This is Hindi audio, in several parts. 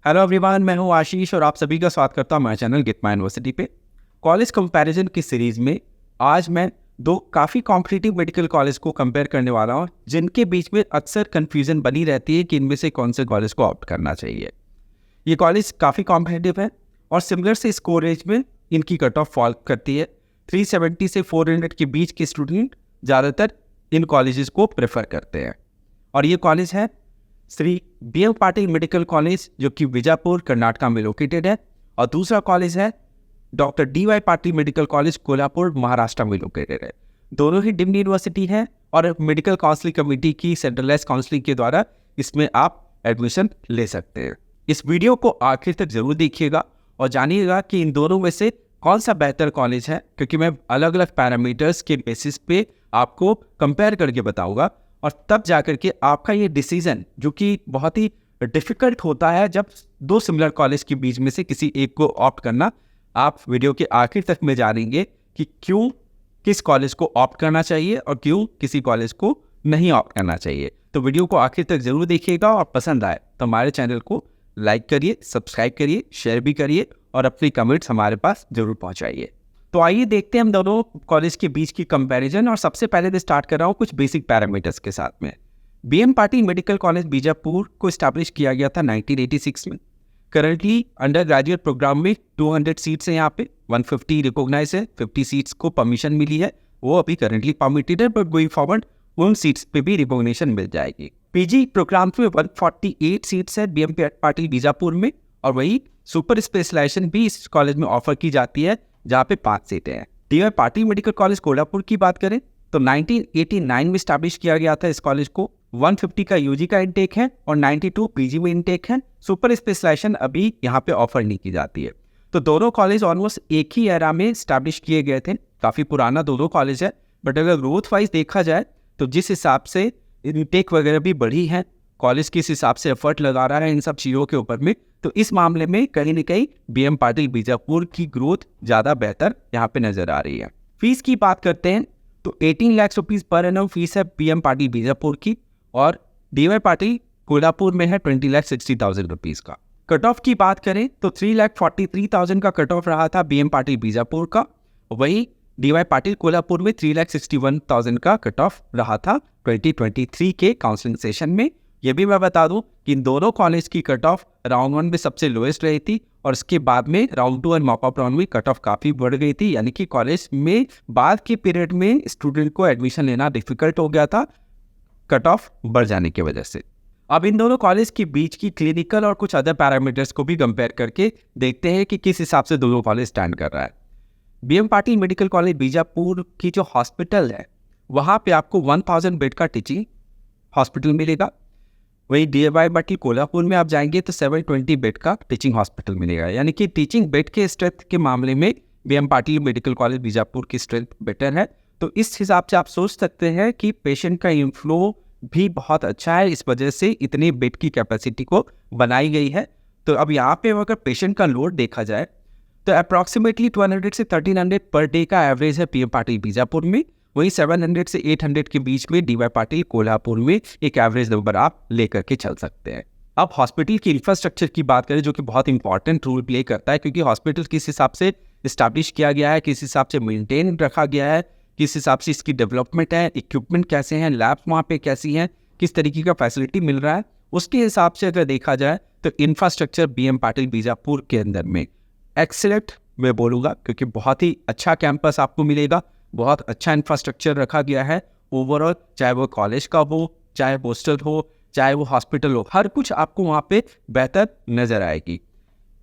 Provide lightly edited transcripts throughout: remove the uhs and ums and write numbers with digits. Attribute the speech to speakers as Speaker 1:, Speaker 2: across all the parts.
Speaker 1: हेलो एवरीवन, मैं हूं आशीष और आप सभी का स्वागत करता हूं हमारे चैनल गेट माय यूनिवर्सिटी पे। कॉलेज कंपैरिजन की सीरीज में आज मैं दो काफ़ी कॉम्पिटिटिव मेडिकल कॉलेज को कंपेयर करने वाला हूं, जिनके बीच में अक्सर कन्फ्यूजन बनी रहती है कि इनमें से कौन से कॉलेज को ऑप्ट करना चाहिए। ये कॉलेज काफ़ी कॉम्पिटिटिव है और सिमिलर से स्कोर रेंज में इनकी कट ऑफ फॉल करती है। 370 से 400 के बीच के स्टूडेंट ज़्यादातर इन कॉलेजेस को प्रेफर करते हैं और ये कॉलेज है Shri BM Patil medical college, जो कि बीजापुर कर्नाटका में लोकेटेड है, और दूसरा कॉलेज है doctor DY Patil medical college, Kolhapur Maharashtra में लोकेटेड है। दोनों ही डिम्ड यूनिवर्सिटी है और मेडिकल काउंसलिंग कमेटी की सेंट्रलाइज काउंसलिंग के द्वारा इसमें आप एडमिशन ले सकते हैं। इस वीडियो को आखिर तक जरूर देखिएगा और जानिएगा कि इन दोनों में से कौन सा बेहतर कॉलेज है, क्योंकि मैं अलग अलग पैरामीटर्स के बेसिस पे आपको कंपेयर करके बताऊंगा और तब जाकर के आपका ये डिसीजन, जो कि बहुत ही डिफ़िकल्ट होता है जब दो सिमिलर कॉलेज के बीच में से किसी एक को ऑप्ट करना, आप वीडियो के आखिर तक में जानेंगे कि क्यों किस कॉलेज को ऑप्ट करना चाहिए और क्यों किसी कॉलेज को नहीं ऑप्ट करना चाहिए। तो वीडियो को आखिर तक ज़रूर देखिएगा और पसंद आए तो हमारे चैनल को लाइक करिए, सब्सक्राइब करिए, शेयर भी करिए और अपनी कमेंट्स हमारे पास ज़रूर पहुँचाइए। तो आइए देखते हैं हम दोनों कॉलेज के बीच की कंपैरिजन। और सबसे पहले मैं स्टार्ट कर रहा हूँ कुछ बेसिक पैरामीटर्स के साथ में। BM Patil medical college Bijapur को इस्टेब्लिश किया गया था 1986 में। करंटली अंडर ग्रेजुएट प्रोग्राम में 200 सीट्स हैं, यहाँ पे 150 रिकॉग्नाइज है, 50 सीट्स को परमिशन मिली है, वो अभी करंटली परमिटेड है, बट गोइंग फॉरवर्ड उन सीट्स पे भी रिकॉग्निशन मिल जाएगी। PG प्रोग्राम में 148 सीट्स है BM पाटिल बीजापुर में, और वही सुपर स्पेशलाइजेशन भी इस कॉलेज में ऑफर की जाती है, जहाँ पे 5 सीटें हैं। DY Patil medical college Kolhapur की बात करें तो 1989 में स्टैब्लिश किया गया था इस कॉलेज को। 150 का UG का इनटेक है और 92 PG में इनटेक है। सुपर स्पेशलाइजेशन अभी यहाँ पे ऑफर नहीं की जाती है। तो दोनों कॉलेज ऑलमोस्ट एक ही एरा में स्टैब्लिश किए गए थे। काफ़ी पुराना दोनों कॉलेज है, बट अगर ग्रोथ वाइज देखा जाए तो जिस हिसाब से इनटेक वगैरह भी बढ़ी है, कॉलेज किस हिसाब से एफर्ट लगा रहा है इन सब चीज़ों के ऊपर में, तो इस मामले में कहीं ना कहीं BM पाटिल बीजापुर की ग्रोथ ज़्यादा बेहतर यहाँ पे नज़र आ रही है। फीस की बात करते हैं तो 18 lakh rupees per annum fees है BM पाटिल बीजापुर की, और DY पाटिल कोल्हापुर में है 20,60,000 रुपीज़ का। कट ऑफ की बात करें तो 3,43,000 का कट ऑफ रहा था BM पाटिल बीजापुर का, वही DY पाटिल कोल्हापुर में 3,61,000 का कट ऑफ रहा था 2023 के काउंसलिंग सेशन में। ये भी मैं बता दूं कि इन दोनों कॉलेज की कट ऑफ राउंड 1 में सबसे लोएस्ट रही थी और इसके बाद में राउंड 2 और मॉपअप राउंड में कट ऑफ काफ़ी बढ़ गई थी, यानी कि कॉलेज में बाद के पीरियड में स्टूडेंट को एडमिशन लेना डिफिकल्ट हो गया था कट ऑफ बढ़ जाने की वजह से। अब इन दोनों कॉलेज के बीच की क्लिनिकल और कुछ अदर पैरामीटर्स को भी कंपेयर करके देखते हैं कि किस हिसाब से दोनों कॉलेज स्टैंड कर रहा है। BM Patil medical college Bijapur की जो हॉस्पिटल है, वहाँ पे आपको 1000 बेड का टीचिंग हॉस्पिटल मिलेगा। वही DY पाटिल कोल्हापुर में आप जाएंगे तो 720 बेड का टीचिंग हॉस्पिटल मिलेगा, यानी कि टीचिंग बेड के स्ट्रेंथ के मामले में BM Patil medical college Bijapur की स्ट्रेंथ बेटर है। तो इस हिसाब से आप सोच सकते हैं कि पेशेंट का इनफ्लो भी बहुत अच्छा है, इस वजह से इतनी बेड की कैपेसिटी को बनाई गई है। तो अब यहाँ पे अगर पेशेंट का लोड देखा जाए तो अप्रॉक्सीमेटली 1200 से 1300 पर डे का एवरेज है BM पाटिल बीजापुर में, वही 700 से 800 के बीच में DY पाटिल कोल्हापुर में एक एवरेज नंबर आप लेकर के चल सकते हैं। अब हॉस्पिटल की इंफ्रास्ट्रक्चर की बात करें, जो कि बहुत इंपॉर्टेंट रोल प्ले करता है, क्योंकि हॉस्पिटल किस हिसाब से इस्टेब्लिश किया गया है, किस हिसाब से मेंटेन रखा गया है, किस हिसाब से इसकी डेवलपमेंट है, इक्विपमेंट कैसे हैं, लैब वहाँ पे कैसी हैं, किस तरीके का फैसिलिटी मिल रहा है, उसके हिसाब से अगर देखा जाए तो इंफ्रास्ट्रक्चर BM पाटिल बीजापुर के अंदर में एक्सीलेंट मैं बोलूँगा, क्योंकि बहुत ही अच्छा कैंपस आपको मिलेगा, बहुत अच्छा इंफ्रास्ट्रक्चर रखा गया है ओवरऑल, चाहे वो कॉलेज का हो, चाहे हॉस्टल हो, चाहे वो हॉस्पिटल हो, हर कुछ आपको वहाँ पे बेहतर नज़र आएगी।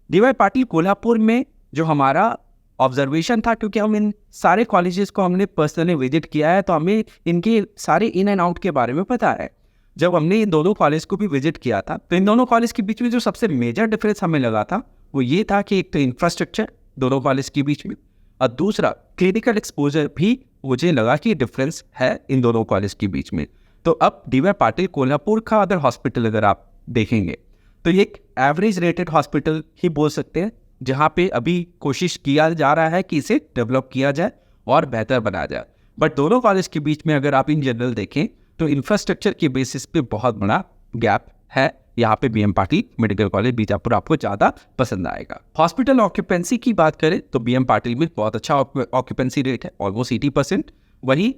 Speaker 1: DY पाटिल कोल्हापुर में जो हमारा ऑब्जर्वेशन था, क्योंकि हम इन सारे कॉलेजेस को हमने पर्सनली विजिट किया है, तो हमें इनके सारे इन एंड आउट के बारे में पता है। जब हमने इन दोनों कॉलेज को भी विजिट किया था तो इन दोनों कॉलेज के बीच में जो सबसे मेजर डिफरेंस हमें लगा था वो ये था कि एक तो इंफ्रास्ट्रक्चर दोनों कॉलेज के बीच में, और दूसरा क्लिनिकल एक्सपोजर भी मुझे लगा कि डिफरेंस है इन दोनों कॉलेज के बीच में। तो अब DY पाटिल कोल्हापुर का अदर हॉस्पिटल अगर आप देखेंगे तो ये एक एवरेज रेटेड हॉस्पिटल ही बोल सकते हैं, जहाँ पे अभी कोशिश किया जा रहा है कि इसे डेवलप किया जाए और बेहतर बनाया जाए। बट दोनों कॉलेज के बीच में अगर आप इन जनरल देखें तो इंफ्रास्ट्रक्चर के बेसिस पे बहुत बड़ा गैप है यहाँ पे BM Patil medical college Bijapur आपको ज़्यादा पसंद आएगा। हॉस्पिटल ऑक्यूपेंसी की बात करें तो BM पाटिल में बहुत अच्छा ऑक्यूपेंसी रेट है, ऑलमोस्ट 80%। वहीं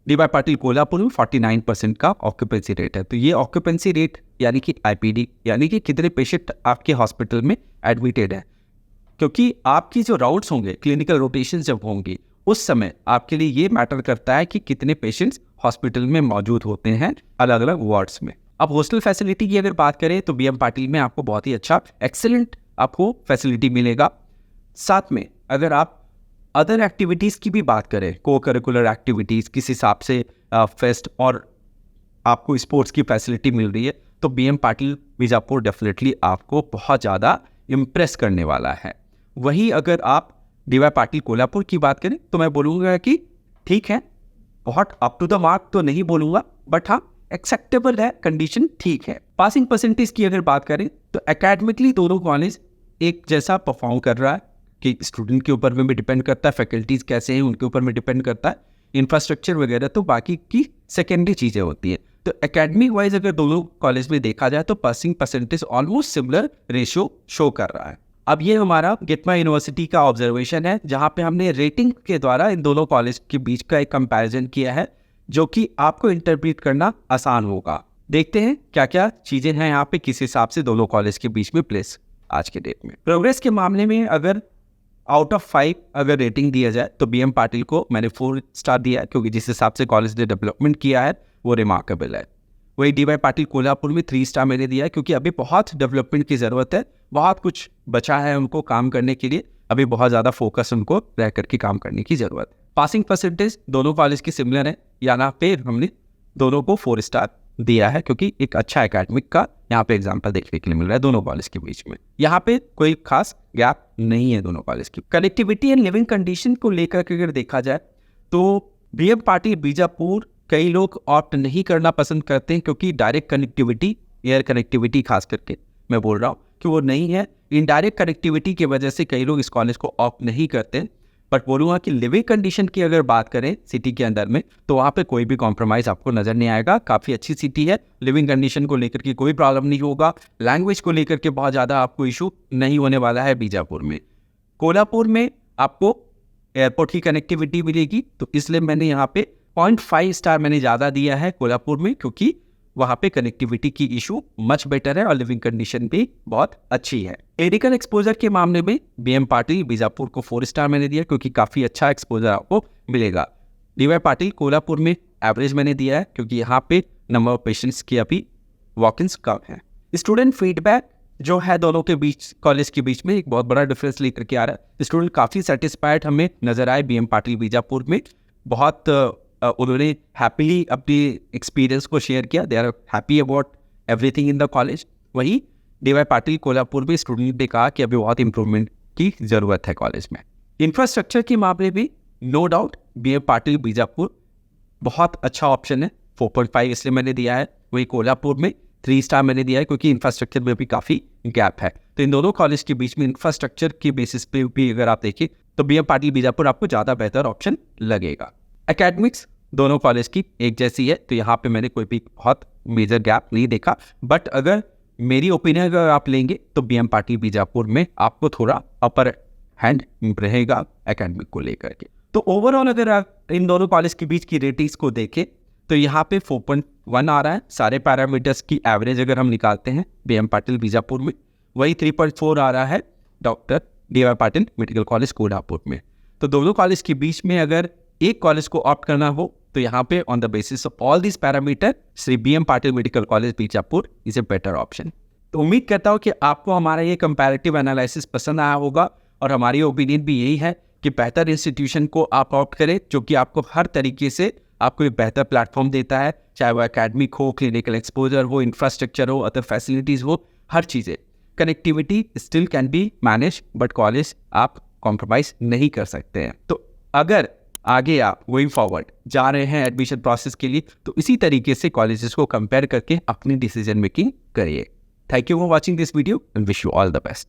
Speaker 1: DY पाटिल कोल्हापुर में 49% का ऑक्यूपेंसी रेट है। तो ये ऑक्यूपेंसी रेट यानी कि IPD यानी कि कितने पेशेंट आपके हॉस्पिटल में एडमिटेड है, क्योंकि आपकी जो राउट्स होंगे, क्लिनिकल रोटेशन जब होंगे, उस समय आपके लिए ये मैटर करता है कि कितने पेशेंट्स हॉस्पिटल में मौजूद होते हैं अलग अलग वार्ड्स में। अब हॉस्टल फैसिलिटी की अगर बात करें तो BM पाटिल में आपको बहुत ही अच्छा एक्सेलेंट आपको फैसिलिटी मिलेगा। साथ में अगर आप अदर एक्टिविटीज़ की भी बात करें, को करिकुलर एक्टिविटीज़ किस हिसाब से फेस्ट और आपको स्पोर्ट्स की फैसिलिटी मिल रही है, तो BM पाटिल बीजापुर डेफिनेटली आपको बहुत ज़्यादा इम्प्रेस करने वाला है। वहीं अगर आप DY पाटिल कोल्हापुर की बात करें तो मैं बोलूँगा कि ठीक है, बहुत अप टू द मार्क तो नहीं बोलूँगा, बट हाँ एक्सेप्टेबल है, कंडीशन ठीक है। पासिंग परसेंटेज की अगर बात करें तो एकेडमिकली दोनों कॉलेज एक जैसा परफॉर्म कर रहा है, कि स्टूडेंट के ऊपर में भी डिपेंड करता है, फैकल्टीज़ कैसे हैं उनके ऊपर में डिपेंड करता है, इंफ्रास्ट्रक्चर वगैरह तो बाकी की सेकेंडरी चीज़ें होती हैं। तो एकेडमिक वाइज अगर दोनों कॉलेज में देखा जाए तो passing percentage almost similar ratio show कर रहा है। अब ये हमारा गेट माई यूनिवर्सिटी का ऑब्जर्वेशन है, जहाँ पे हमने रेटिंग के द्वारा इन दोनों कॉलेज के बीच का एक कंपैरिजन किया है, जो कि आपको इंटरप्रेट करना आसान होगा। देखते हैं क्या क्या चीज़ें हैं यहाँ पे, किस हिसाब से दोनों कॉलेज के बीच में प्लेस आज के डेट में। प्रोग्रेस के मामले में अगर आउट ऑफ 5 अगर रेटिंग दिया जाए तो BM पाटिल को मैंने 4 स्टार दिया है, क्योंकि जिस हिसाब से कॉलेज ने डेवलपमेंट किया है वो रिमार्केबल है। वही DY पाटिल कोल्हापुर में 3 स्टार मैंने दिया है, क्योंकि अभी बहुत डेवलपमेंट की ज़रूरत है, बहुत कुछ बचा है उनको काम करने के लिए, अभी बहुत ज़्यादा फोकस उनको रह करके काम करने की ज़रूरत है। पासिंग परसेंटेज दोनों कॉलेज की सिमिलर है, यहाँ पे हमने दोनों को 4 स्टार दिया है, क्योंकि एक अच्छा एकेडमिक का यहाँ पे एग्जाम्पल देखने के लिए मिल रहा है दोनों कॉलेज के बीच में। यहाँ पे कोई खास गैप नहीं है दोनों कॉलेज की। कनेक्टिविटी एंड लिविंग कंडीशन को लेकर के अगर देखा जाए तो BM पाटिल बीजापुर कई लोग ऑप्ट नहीं करना पसंद करते हैं, क्योंकि डायरेक्ट कनेक्टिविटी, एयर कनेक्टिविटी खास करके मैं बोल रहा हूँ कि वो नहीं है। इनडायरेक्ट कनेक्टिविटी की वजह से कई लोग इस कॉलेज को ऑप्ट नहीं करते। बट बोलूँगा कि लिविंग कंडीशन की अगर बात करें सिटी के अंदर में, तो वहाँ पे कोई भी कॉम्प्रोमाइज़ आपको नज़र नहीं आएगा। काफ़ी अच्छी सिटी है, लिविंग कंडीशन को लेकर के कोई प्रॉब्लम नहीं होगा। लैंग्वेज को लेकर के बहुत ज़्यादा आपको इशू नहीं होने वाला है बीजापुर में। कोल्हापुर में आपको एयरपोर्ट की कनेक्टिविटी मिलेगी, तो इसलिए मैंने यहाँ पे 0.5 स्टार मैंने ज़्यादा दिया है कोल्हापुर में, क्योंकि वहाँ पे कनेक्टिविटी की इशू मच बेटर है और लिविंग कंडीशन भी बहुत अच्छी है। क्लिनिकल एक्सपोजर के मामले में BM पाटिल बीजापुर को 4 स्टार मैंने दिया, क्योंकि काफ़ी अच्छा एक्सपोजर आपको मिलेगा। DY पाटिल कोल्हापुर में एवरेज मैंने दिया है, क्योंकि यहाँ पे नंबर ऑफ पेशेंट्स की अभी वॉक-इन्स कम है। स्टूडेंट फीडबैक जो है दोनों के बीच, कॉलेज के बीच में एक बहुत बड़ा डिफरेंस लेकर के आ रहा है। स्टूडेंट काफ़ी सेटिस्फाइड हमें नजर आए BM पाटिल बीजापुर में, बहुत उन्होंने हैप्पीली अपनी एक्सपीरियंस को शेयर किया, they are happy about everything in the college. वहीं DY पाटिल कोल्हापुर में स्टूडेंट ने कहा कि अभी बहुत इंप्रूवमेंट की ज़रूरत है कॉलेज में। इंफ्रास्ट्रक्चर के मामले में no doubt BM Patil Bijapur बहुत अच्छा ऑप्शन है, 4.5 इसलिए मैंने दिया है। वही कोल्हापुर में 3 स्टार मैंने दिया है, क्योंकि इंफ्रास्ट्रक्चर में भी काफ़ी गैप है। तो इन दोनों कॉलेज के बीच में इंफ्रास्ट्रक्चर की बेसिस पे भी अगर आप देखें तो BM पाटिल बीजापुर आपको ज़्यादा बेहतर ऑप्शन लगेगा। एकेडमिक्स दोनों कॉलेज की एक जैसी है, तो यहाँ पे मैंने कोई भी बहुत मेजर गैप नहीं देखा। बट अगर मेरी ओपिनियन अगर आप लेंगे तो BM पाटिल बीजापुर में आपको थोड़ा अपर हैंड रहेगा एकेडमिक को लेकर के। तो ओवरऑल अगर आप इन दोनों कॉलेज के बीच की रेटिंग्स को देखें तो यहाँ पे 4.1 आ रहा है सारे पैरामीटर्स की एवरेज अगर हम निकालते हैं BM पाटिल बीजापुर में। वही 3.4 आ रहा है doctor DY Patil medical college Kolhapur में। तो दोनों कॉलेज के बीच में अगर एक कॉलेज को ऑप्ट करना हो तो यहाँ पे on the basis of all this parameter Shri BM Patil medical college Bijapur is a better option. तो उम्मीद करता हूँ कि आपको हमारा ये कंपैरेटिव एनालिसिस पसंद आया होगा, और हमारी ओपिनियन भी यही है कि बेहतर इंस्टीट्यूशन को आप ऑप्ट करें, जो कि आपको हर तरीके से आपको एक बेहतर प्लेटफॉर्म देता है, चाहे वो एकेडमिक हो, क्लिनिकल एक्सपोजर हो, इंफ्रास्ट्रक्चर हो, अदर फैसिलिटीज़ हो, हर चीज़ें। Connectivity still can be manage, but college आप कॉम्प्रोमाइज़ नहीं कर सकते हैं। तो अगर आगे आप गोइंग फॉरवर्ड जा रहे हैं एडमिशन प्रोसेस के लिए, तो इसी तरीके से कॉलेजेस को कंपेयर करके अपनी डिसीजन मेकिंग करिए। Thank you for watching this video and wish you all the best.